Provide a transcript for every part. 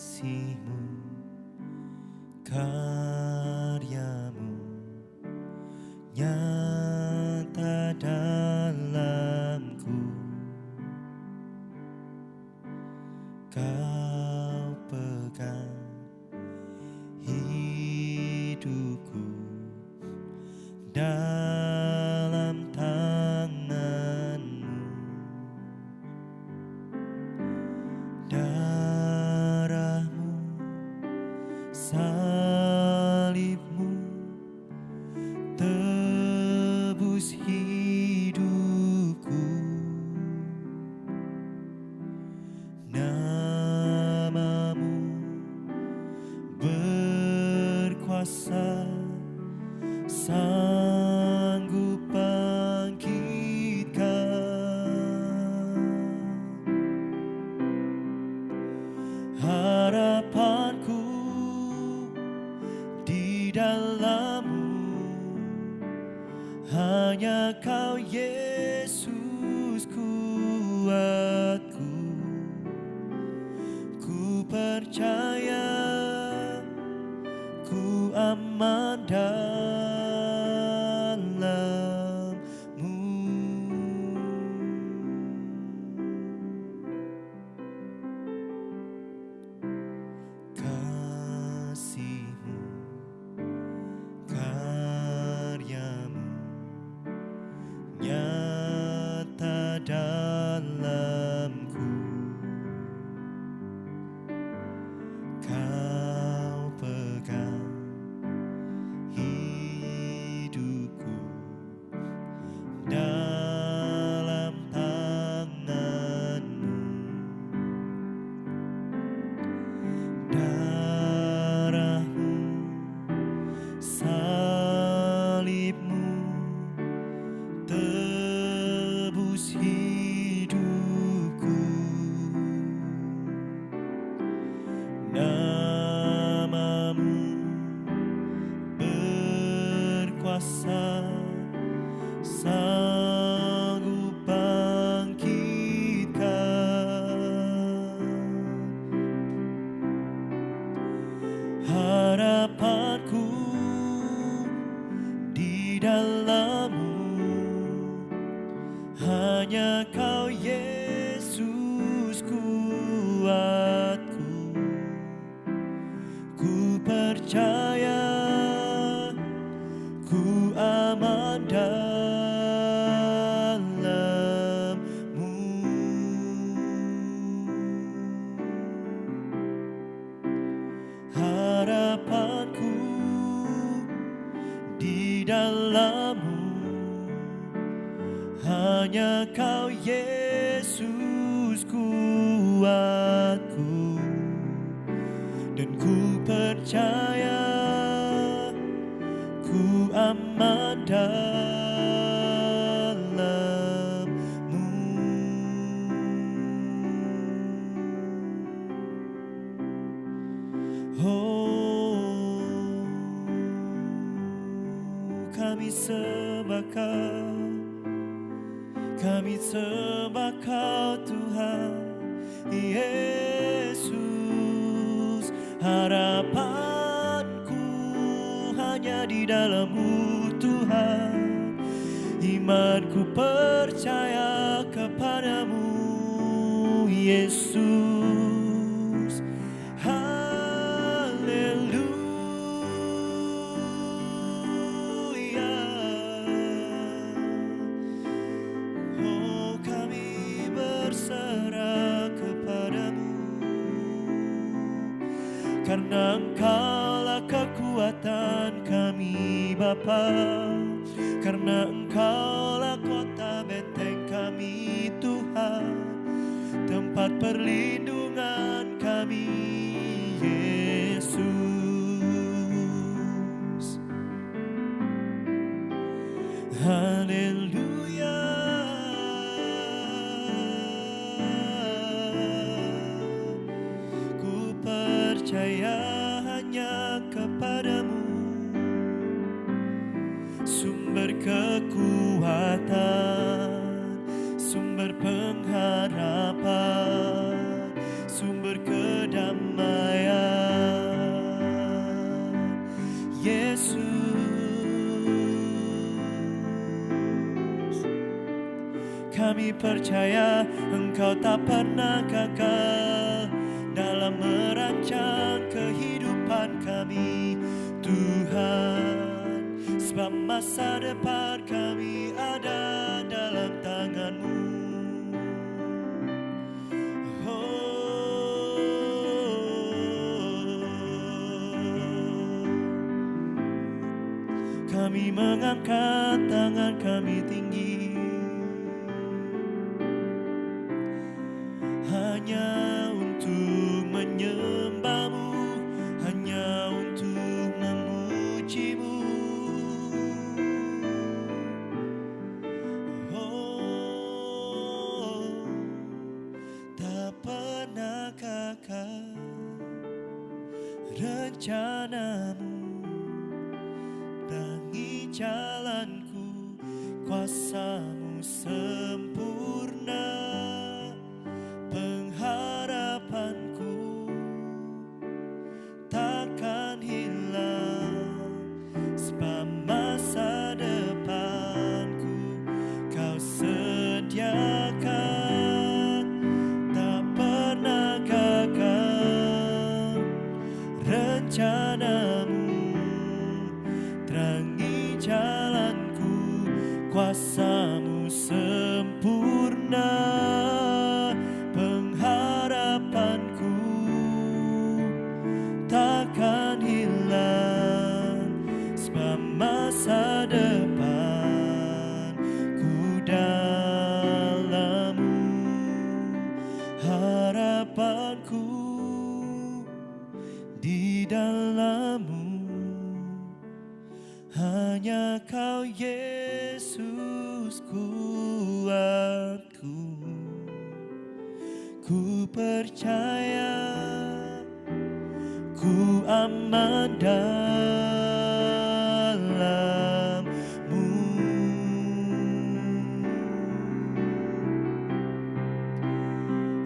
kasih-Mu, karya-Mu nyata dalamku. Kau pegang hidupku dalam tangan-Mu. Darah-Mu, salib-Mu tebus hidupku. Nama-Mu berkuasa, sanggup bangkitkan. Harapanku di dalam-Mu, hanya Kau Yesus kuatku. Ku percaya, ku aman dalam-Mu. Kasih-Mu, karya-Mu nyata dalamku. Kau pegang hidupku dalam tangan-Mu. Darah-Mu, salib-Mu tebus hidupku. Nama-Mu berkuasa, sanggup bangkitkan. Harapanku di dalam-Mu, hanya Kau Yesus kuatku. Ku percaya, ku aman dalam-Mu. Harapanku di dalam-Mu, hanya Kau Yesus kuatku. Dan ku percaya, ku aman dalam-Mu. Oh, kami sembah Kau, kami sembah Kau Tuhan Yesus. Harapanku hanya di dalam-Mu Tuhan. Imanku percaya kepadamu Yesus. Haleluya. Oh, kami berserah kepadamu, karena Engkaulah kekuatan kami Bapa, karena Engkaulah kota benteng kami Tuhan, tempat perlindungan kami Yesus. Haleluya. Ku percaya hanya kepadamu sumber kekuatan, sumber pengharapan, sumber kedamaian Kami percaya Engkau tak pernah gagal dalam merancang kehidupan kami, Tuhan. Sebab masa depan kami ada dalam tangan-Mu. Kami mengangkat tangan kami tinggi, hanya untuk menyembah-Mu, hanya untuk memuji-Mu. Oh, tak pernah gagal rencana-Mu. Terangi jalanku, kuasa-Mu sempurna, pengharapanku takkan hilang. Sebab masa depanku Kau sediakan, tak pernah gagal rencana-Mu. Terangi jalanku, kuasa-Mu sempurna, pengharapanku takkan hilang. Sebab masa depanku dalam-Mu, harapanku di dalam-Mu. Hanya Kau Yesus kuatku. Ku percaya ku aman dalam-Mu.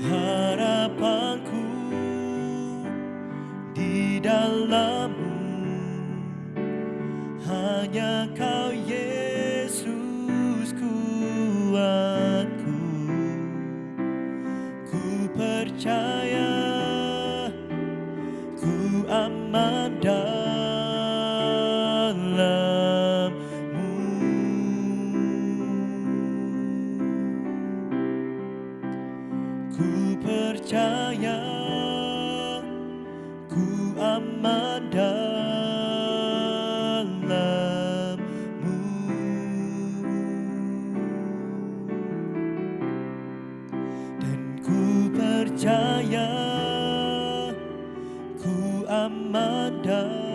Harapanku di dalam-Mu. Hanya Kau Yesus kuatku. Ku percaya ku aman dalam-Mu. Ku percaya ku aman dalam-Mu. Dan ku percaya ku aman dalam-Mu.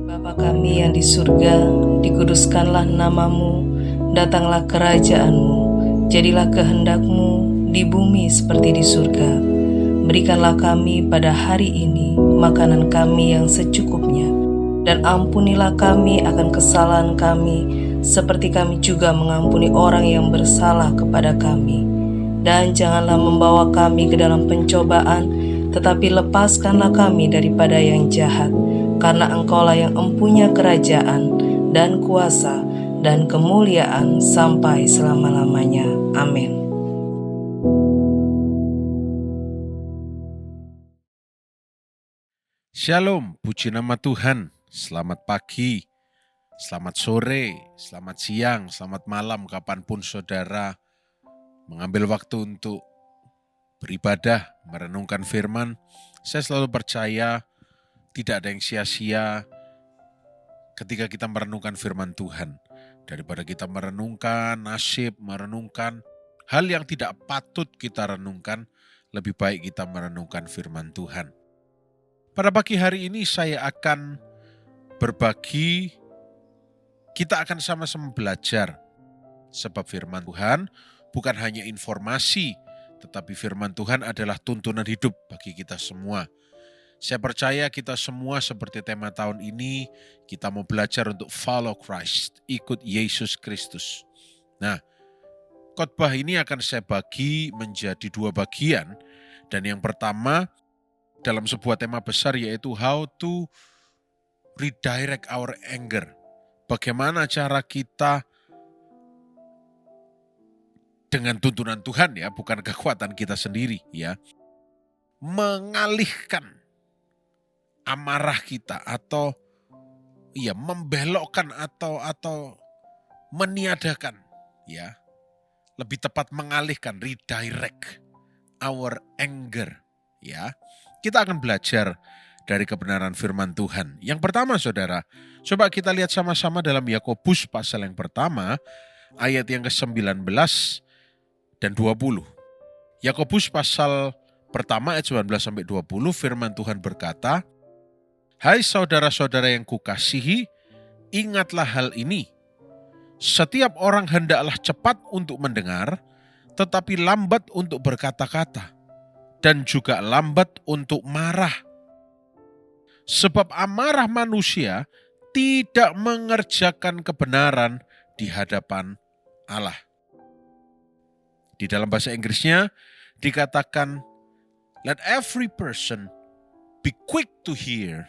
Bapa kami yang di surga, dikuduskanlah nama-Mu, datanglah kerajaan-Mu, jadilah kehendak-Mu di bumi seperti di surga. Berikanlah kami pada hari ini makanan kami yang secukupnya, dan ampunilah kami akan kesalahan kami, seperti kami juga mengampuni orang yang bersalah kepada kami. Dan janganlah membawa kami ke dalam pencobaan, tetapi lepaskanlah kami daripada yang jahat. Karena Engkaulah yang empunya kerajaan dan kuasa dan kemuliaan sampai selama-lamanya. Amin. Shalom, puji nama Tuhan. Selamat pagi, selamat sore, selamat siang, selamat malam, kapanpun saudara mengambil waktu untuk beribadah, merenungkan firman. Saya selalu percaya tidak ada yang sia-sia ketika kita merenungkan firman Tuhan. Daripada kita merenungkan nasib, merenungkan hal yang tidak patut kita renungkan, lebih baik kita merenungkan firman Tuhan. Pada pagi hari ini saya akan berbagi, kita akan sama-sama belajar. Sebab firman Tuhan bukan hanya informasi, tetapi firman Tuhan adalah tuntunan hidup bagi kita semua. Saya percaya kita semua seperti tema tahun ini, kita mau belajar untuk follow Christ, ikut Yesus Kristus. Nah, khotbah ini akan saya bagi menjadi 2 bagian. Dan yang pertama dalam sebuah tema besar yaitu how to redirect our anger. Bagaimana cara kita dengan tuntunan Tuhan ya, bukan kekuatan kita sendiri ya, mengalihkan amarah kita atau ya membelokkan atau meniadakan ya. Lebih tepat mengalihkan, redirect our anger ya. Kita akan belajar dari kebenaran firman Tuhan. Yang pertama saudara, coba kita lihat sama-sama dalam Yakobus pasal yang pertama, ayat yang ke-19 dan 20. Yakobus pasal pertama ayat 19-20, firman Tuhan berkata, "Hai saudara-saudara yang kukasihi, ingatlah hal ini. Setiap orang hendaklah cepat untuk mendengar, tetapi lambat untuk berkata-kata, dan juga lambat untuk marah. Sebab amarah manusia tidak mengerjakan kebenaran di hadapan Allah." Di dalam bahasa Inggrisnya dikatakan, "Let every person be quick to hear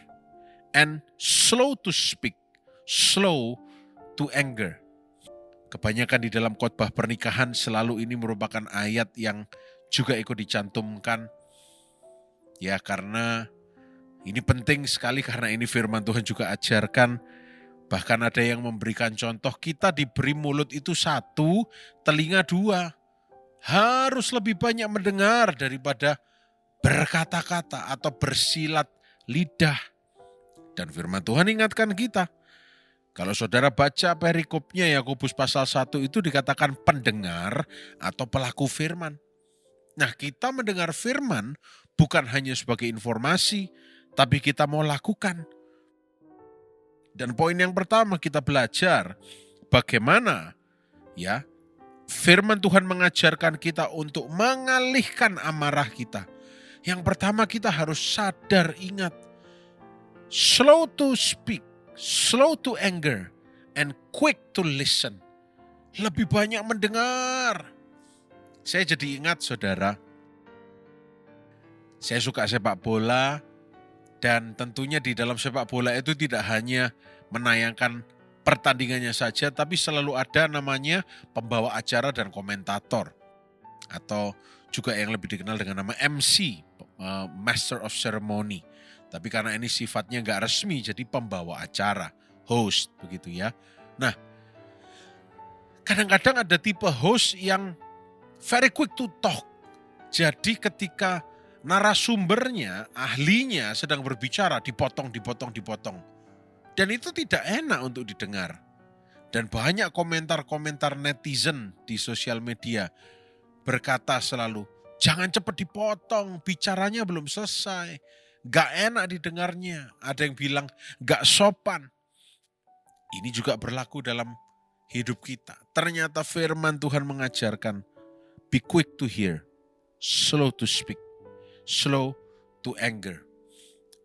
and slow to speak, slow to anger." Kebanyakan di dalam khotbah pernikahan selalu ini merupakan ayat yang juga ikut dicantumkan. Ya, karena ini penting sekali, karena ini firman Tuhan juga ajarkan. Bahkan ada yang memberikan contoh, kita diberi mulut itu 1, telinga 2. Harus lebih banyak mendengar daripada berkata-kata atau bersilat lidah. Dan firman Tuhan ingatkan kita. Kalau saudara baca perikopnya Yakobus pasal 1 itu dikatakan pendengar atau pelaku firman. Nah, kita mendengar firman bukan hanya sebagai informasi, tapi kita mau lakukan. Dan poin yang pertama kita belajar bagaimana ya firman Tuhan mengajarkan kita untuk mengalihkan amarah kita. Yang pertama kita harus sadar, ingat, slow to speak, slow to anger, and quick to listen. Lebih banyak mendengar. Saya jadi ingat saudara, saya suka sepak bola, dan tentunya di dalam sepak bola itu tidak hanya menayangkan pertandingannya saja, tapi selalu ada namanya pembawa acara dan komentator. Atau juga yang lebih dikenal dengan nama MC, Master of Ceremony. Tapi karena ini sifatnya nggak resmi, jadi pembawa acara, host begitu ya. Nah, kadang-kadang ada tipe host yang very quick to talk. Jadi ketika narasumbernya, ahlinya sedang berbicara, dipotong. Dan itu tidak enak untuk didengar. Dan banyak komentar-komentar netizen di sosial media berkata selalu, jangan cepat dipotong, bicaranya belum selesai. Gak enak didengarnya. Ada yang bilang gak sopan. Ini juga berlaku dalam hidup kita. Ternyata firman Tuhan mengajarkan, be quick to hear, slow to speak, slow to anger.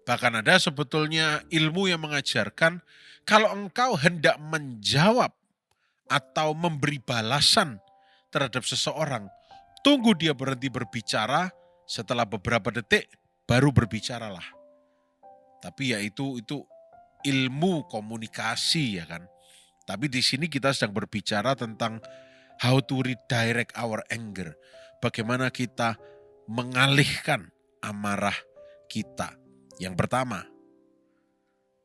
Bahkan ada sebetulnya ilmu yang mengajarkan kalau engkau hendak menjawab atau memberi balasan terhadap seseorang, tunggu dia berhenti berbicara, setelah beberapa detik baru berbicaralah. Tapi ya itu ilmu komunikasi ya kan. Tapi di sini kita sedang berbicara tentang how to redirect our anger. Bagaimana kita mengalihkan amarah kita. Yang pertama,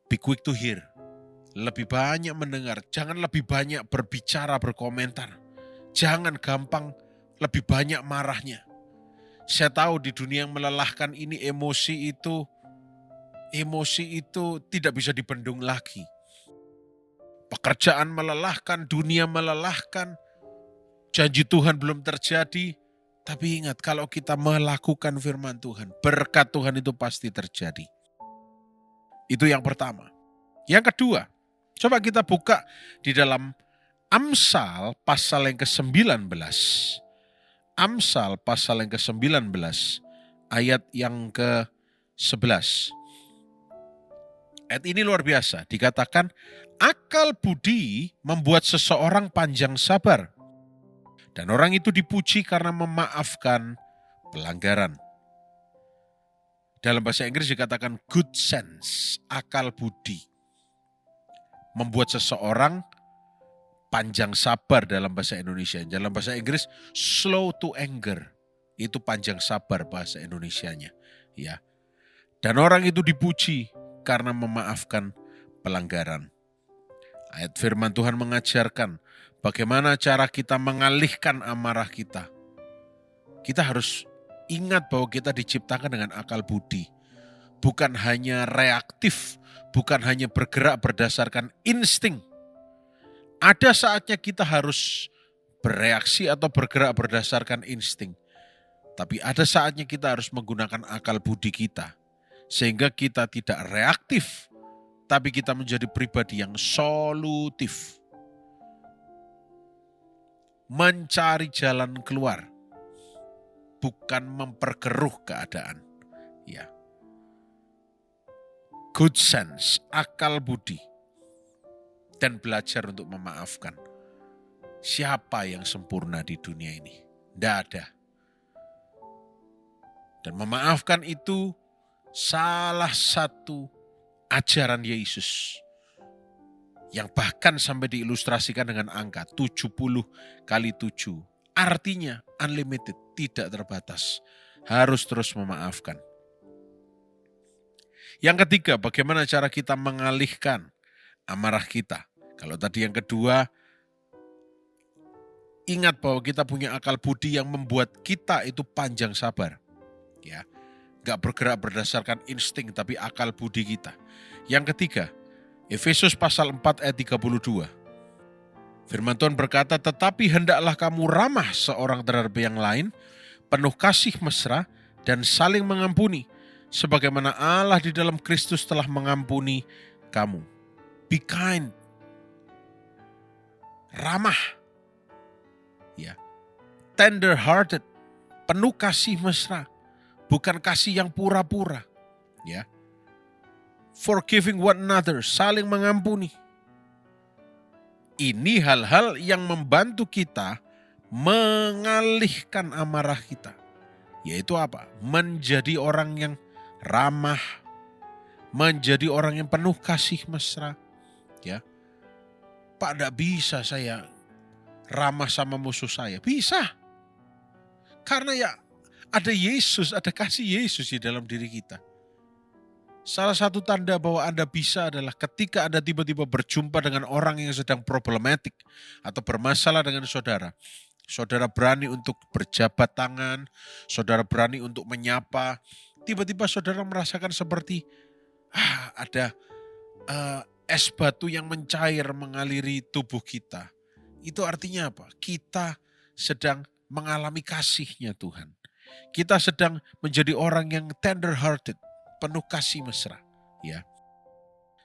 be quick to hear. Lebih banyak mendengar, jangan lebih banyak berbicara, berkomentar. Jangan gampang lebih banyak marahnya. Saya tahu di dunia yang melelahkan ini emosi itu tidak bisa dibendung lagi. Pekerjaan melelahkan, dunia melelahkan, janji Tuhan belum terjadi. Tapi ingat, kalau kita melakukan firman Tuhan, berkat Tuhan itu pasti terjadi. Itu yang pertama. Yang kedua, coba kita buka di dalam Amsal pasal yang ke-19. Amsal pasal yang ke-19, ayat yang ke-11. Ayat ini luar biasa, dikatakan, akal budi membuat seseorang panjang sabar, Dan orang itu dipuji karena memaafkan pelanggaran. Dalam bahasa Inggris dikatakan good sense, akal budi. Membuat seseorang panjang sabar dalam bahasa Indonesia. Dalam bahasa Inggris slow to anger. Itu panjang sabar bahasa Indonesianya. Ya. Dan orang itu dipuji karena memaafkan pelanggaran. Ayat firman Tuhan mengajarkan bagaimana cara kita mengalihkan amarah kita. Kita harus ingat bahwa kita diciptakan dengan akal budi. Bukan hanya reaktif, bukan hanya bergerak berdasarkan insting. Ada saatnya kita harus bereaksi atau bergerak berdasarkan insting. Tapi ada saatnya kita harus menggunakan akal budi kita. Sehingga kita tidak reaktif, tapi kita menjadi pribadi yang solutif. Mencari jalan keluar, bukan memperkeruh keadaan. Ya. Good sense, akal budi, dan belajar untuk memaafkan. Siapa yang sempurna di dunia ini? Tidak ada. Dan memaafkan itu salah satu ajaran Yesus yang bahkan sampai diilustrasikan dengan angka 70 kali 7. Artinya unlimited, tidak terbatas. Harus terus memaafkan. Yang ketiga, bagaimana cara kita mengalihkan amarah kita. Kalau tadi yang kedua, ingat bahwa kita punya akal budi yang membuat kita itu panjang sabar. Ya, gak bergerak berdasarkan insting tapi akal budi kita. Yang ketiga, Efesus pasal 4 ayat 32. Firman Tuhan berkata, tetapi hendaklah kamu ramah seorang terhadap yang lain, penuh kasih mesra dan saling mengampuni, sebagaimana Allah di dalam Kristus telah mengampuni kamu. Be kind. Ramah. Ya. Tender hearted. Penuh kasih mesra. Bukan kasih yang pura-pura. Ya. Forgiving one another, saling mengampuni. Ini hal-hal yang membantu kita mengalihkan amarah kita. Yaitu apa? Menjadi orang yang ramah, menjadi orang yang penuh kasih mesra. Ya. Pak, tidak bisa saya ramah sama musuh saya. Bisa. Karena ya ada Yesus, ada kasih Yesus di dalam diri kita. Salah satu tanda bahwa Anda bisa adalah ketika Anda tiba-tiba berjumpa dengan orang yang sedang problematik atau bermasalah dengan saudara. Saudara berani untuk berjabat tangan, saudara berani untuk menyapa. Tiba-tiba saudara merasakan seperti ada es batu yang mencair mengaliri tubuh kita. Itu artinya apa? Kita sedang mengalami kasih-Nya Tuhan. Kita sedang menjadi orang yang tender hearted, penuh kasih mesra, ya.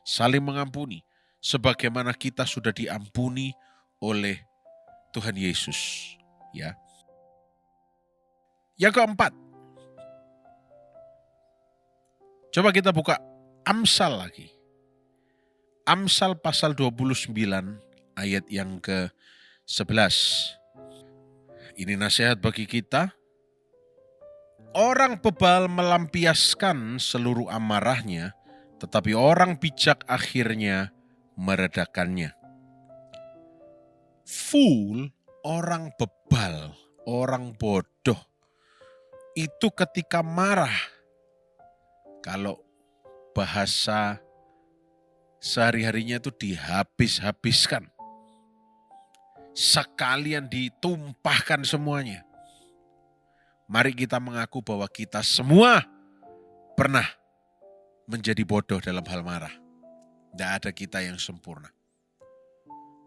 Saling mengampuni sebagaimana kita sudah diampuni oleh Tuhan Yesus, ya. Yang keempat, coba kita buka Amsal lagi. Amsal pasal 29 ayat yang ke-11. Ini nasihat bagi kita. Orang bebal melampiaskan seluruh amarahnya, tetapi orang bijak akhirnya meredakannya. Fool, orang bebal, orang bodoh, itu ketika marah, kalau bahasa sehari-harinya itu dihabis-habiskan. Sekalian ditumpahkan semuanya. Mari kita mengaku bahwa kita semua pernah menjadi bodoh dalam hal marah. Tidak ada kita yang sempurna.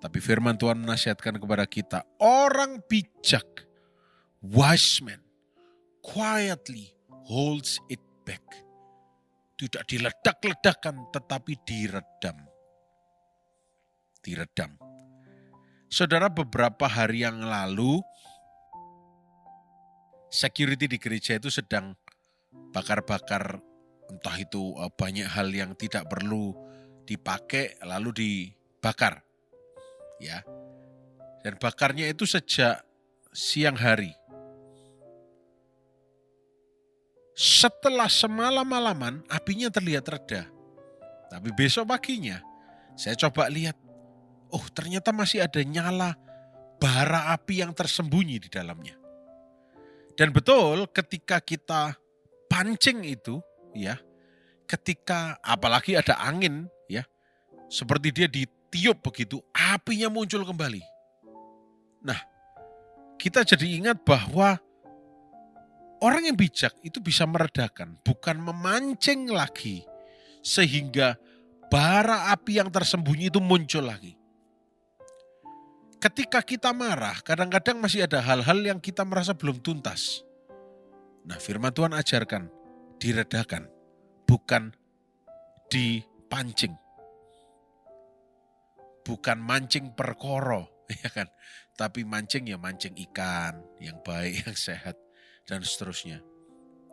Tapi firman Tuhan menasihatkan kepada kita, orang bijak, wise man, quietly holds it back. Tidak diledak-ledakan tetapi diredam. Diredam. Saudara, beberapa hari yang lalu, security di gereja itu sedang bakar-bakar, entah itu banyak hal yang tidak perlu dipakai lalu dibakar. Ya. Dan bakarnya itu sejak siang hari. Setelah semalam-malaman apinya terlihat reda. Tapi besok paginya saya coba lihat, oh ternyata masih ada nyala bara api yang tersembunyi di dalamnya. Dan betul ketika kita pancing itu ya, ketika apalagi ada angin ya, seperti dia ditiup begitu, apinya muncul kembali. Nah, kita jadi ingat bahwa orang yang bijak itu bisa meredakan, bukan memancing lagi sehingga bara api yang tersembunyi itu muncul lagi. Ketika kita marah, kadang-kadang masih ada hal-hal yang kita merasa belum tuntas. Nah, firman Tuhan ajarkan, diredakan, bukan dipancing. Bukan mancing perkoro, ya kan? Tapi mancing ya mancing ikan yang baik, yang sehat, dan seterusnya.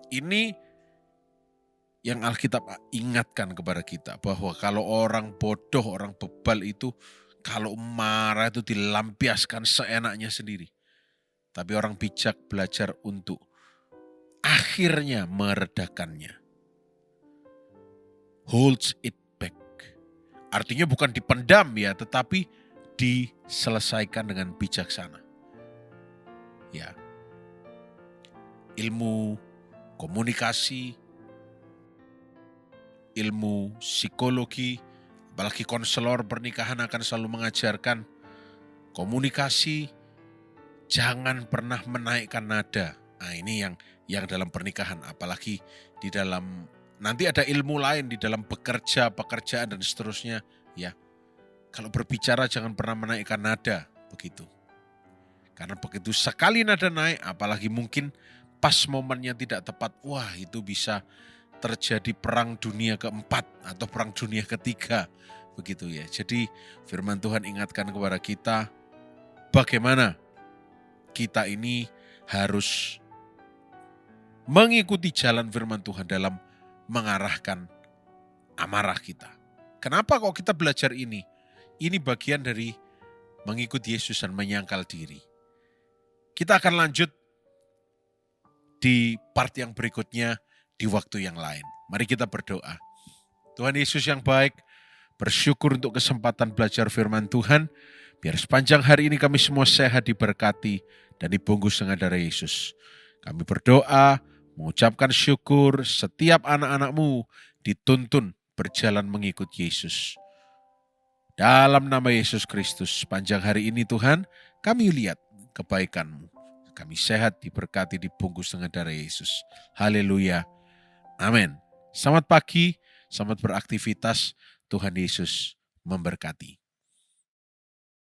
Ini yang Alkitab ingatkan kepada kita, bahwa kalau orang bodoh, orang bebal itu, kalau marah itu dilampiaskan seenaknya sendiri. Tapi orang bijak belajar untuk akhirnya meredakannya. Holds it back. Artinya bukan dipendam ya, tetapi diselesaikan dengan bijaksana. Ya. Ilmu komunikasi, ilmu psikologi, apalagi konselor pernikahan akan selalu mengajarkan komunikasi, jangan pernah menaikkan nada. Nah, ini yang dalam pernikahan, apalagi di dalam nanti ada ilmu lain di dalam bekerja, pekerjaan dan seterusnya ya. Kalau berbicara jangan pernah menaikkan nada begitu. Karena begitu sekali nada naik, apalagi mungkin pas momennya tidak tepat, wah itu bisa terjadi perang dunia keempat atau perang dunia ketiga. Begitu ya. Jadi firman Tuhan ingatkan kepada kita bagaimana kita ini harus mengikuti jalan firman Tuhan dalam mengarahkan amarah kita. Kenapa kok kita belajar ini? Ini bagian dari mengikuti Yesus dan menyangkal diri. Kita akan lanjut di part yang berikutnya di waktu yang lain. Mari kita berdoa. Tuhan Yesus yang baik, bersyukur untuk kesempatan belajar firman Tuhan. Biar sepanjang hari ini kami semua sehat, diberkati, dan dibungkus dengan darah Yesus. Kami berdoa, mengucapkan syukur setiap anak-anak-Mu dituntun berjalan mengikut Yesus. Dalam nama Yesus Kristus, sepanjang hari ini Tuhan, kami lihat kebaikan-Mu. Kami sehat, diberkati, dibungkus dengan darah Yesus. Haleluya. Amin. Selamat pagi, selamat beraktivitas. Tuhan Yesus memberkati.